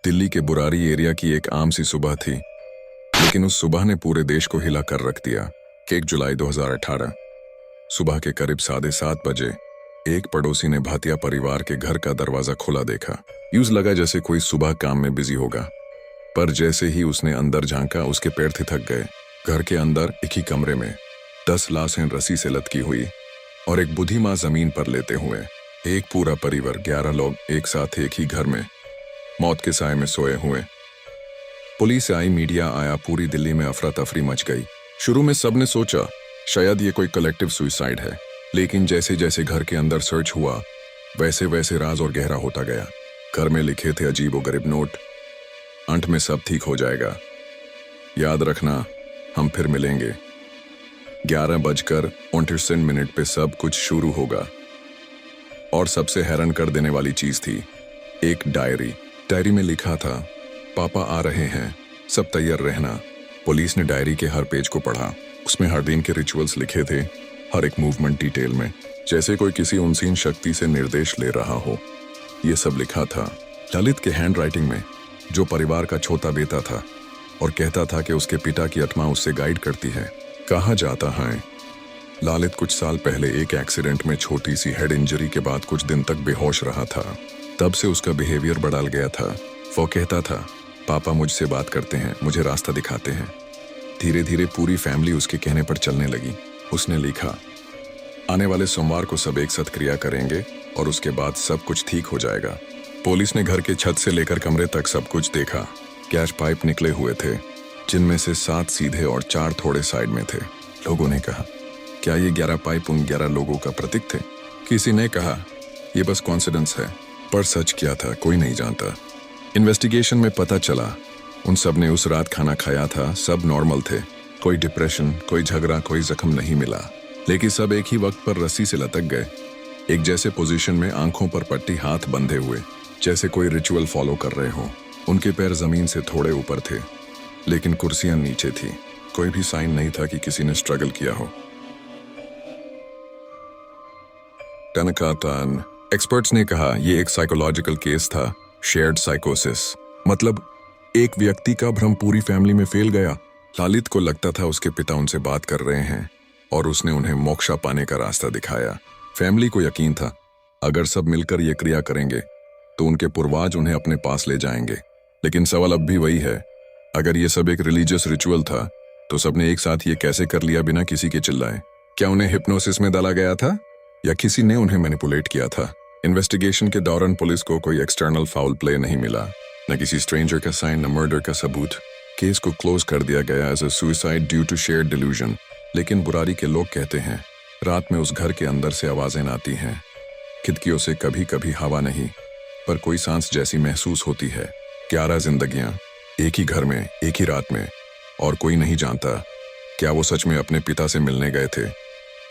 दिल्ली के बुरारी एरिया की एक आम सी सुबह थी, लेकिन उस सुबह ने पूरे देश को हिला कर रख दिया। 1 जुलाई 2018 सुबह के करीब 7:30 बजे एक पड़ोसी ने भाटिया परिवार के घर का दरवाजा खुला देखा। यूं लगा जैसे कोई सुबह काम में बिजी होगा, पर जैसे ही उसने अंदर झांका उसके पैर थिरक गए। घर के अंदर एक ही कमरे में 10 लाशें रस्सी से लटकी हुई और एक बूढ़ी माँ जमीन पर लेटे हुए। एक पूरा परिवार 11 लोग एक साथ एक ही घर में मौत के साए में सोए हुए। पुलिस आई, मीडिया आया, पूरी दिल्ली में अफरा तफरी मच गई। शुरू में सबने सोचा शायद ये कोई कलेक्टिव सुसाइड है, लेकिन जैसे जैसे घर के अंदर सर्च हुआ वैसे वैसे राज और गहरा होता गया। घर में लिखे थे अजीब और गरीब नोट, अंत में सब ठीक हो जाएगा, याद रखना हम फिर मिलेंगे। 11:29 पे सब कुछ शुरू होगा। और सबसे हैरान कर देने वाली चीज थी एक डायरी में लिखा था, पापा आ रहे हैं, सब तैयार रहना। पुलिस ने डायरी के हर पेज को पढ़ा। उसमें हर दिन के रिचुअल्स लिखे थे, हर एक मूवमेंट डिटेल में, जैसे कोई किसी अनसीन शक्ति से निर्देश ले रहा हो। ये सब लिखा था ललित के हैंड राइटिंग में, जो परिवार का छोटा बेटा था और कहता था कि उसके पिता की आत्मा उससे गाइड करती है। कहा जाता है ललित कुछ साल पहले एक एक्सीडेंट में छोटी सी हेड इंजरी के बाद कुछ दिन तक बेहोश रहा था। तब से उसका बिहेवियर बदल गया था। वो कहता था, पापा मुझसे बात करते हैं, मुझे रास्ता दिखाते हैं। धीरे धीरे पूरी फैमिली उसके कहने पर चलने लगी। उसने लिखा, आने वाले सोमवार को सब एक साथ क्रिया करेंगे और उसके बाद सब कुछ ठीक हो जाएगा। पुलिस ने घर के छत से लेकर कमरे तक सब कुछ देखा। गैस पाइप निकले हुए थे, जिनमें से 7 सीधे और 4 थोड़े साइड में थे। लोगों ने कहा, क्या ये 11 पाइप उन 11 लोगों का प्रतीक थे? किसी ने कहा, ये बस कॉन्सिडेंस है। पर सच क्या था कोई नहीं जानता। इन्वेस्टिगेशन में पता चला उन सब ने उस रात खाना खाया था, सब नॉर्मल थे। कोई डिप्रेशन, कोई झगड़ा, कोई जख्म नहीं मिला। लेकिन सब एक ही वक्त पर रस्सी से लटक गए, एक जैसे पोजीशन में, आंखों पर पट्टी, हाथ बंधे हुए, जैसे कोई रिचुअल फॉलो कर रहे हो। उनके पैर जमीन से थोड़े ऊपर थे, लेकिन कुर्सियां नीचे थी। कोई भी साइन नहीं था कि किसी ने स्ट्रगल किया हो। टनकातान एक्सपर्ट्स ने कहा यह एक साइकोलॉजिकल केस था, शेयर्ड साइकोसिस। मतलब एक व्यक्ति का भ्रम पूरी फैमिली में फैल गया। ललित को लगता था उसके पिता उनसे बात कर रहे हैं और उसने उन्हें मोक्षा पाने का रास्ता दिखाया। फैमिली को यकीन था अगर सब मिलकर ये क्रिया करेंगे तो उनके पूर्वज उन्हें अपने पास ले जाएंगे। लेकिन सवाल अब भी वही है, अगर ये सब एक रिलीजियस रिचुअल था तो सबने एक साथ ये कैसे कर लिया बिना किसी के चिल्लाए? क्या उन्हें हिप्नोसिस में डाला गया था या किसी ने उन्हें मैनिपुलेट किया था? इन्वेस्टिगेशन के दौरान पुलिस को कोई एक्सटर्नल फाउल प्ले नहीं मिला, न किसी स्ट्रेंजर का साइन, न मर्डर का सबूत। केस को क्लोज कर दिया गया as a suicide due to shared delusion. लेकिन बुरारी के लोग कहते हैं रात में उस घर के अंदर से आवाजें आती हैं, खिड़कियों से कभी कभी हवा नहीं पर कोई सांस जैसी महसूस होती है। 11 जिंदगियां एक ही घर में, एक ही रात में, और कोई नहीं जानता क्या वो सच में अपने पिता से मिलने गए थे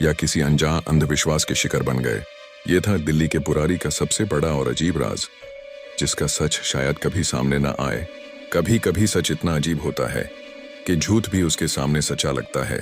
या किसी अनजान अंधविश्वास के शिकार बन गए। ये था दिल्ली के बुरारी का सबसे बड़ा और अजीब राज, जिसका सच शायद कभी सामने ना आए। कभी कभी सच इतना अजीब होता है कि झूठ भी उसके सामने सच्चा लगता है।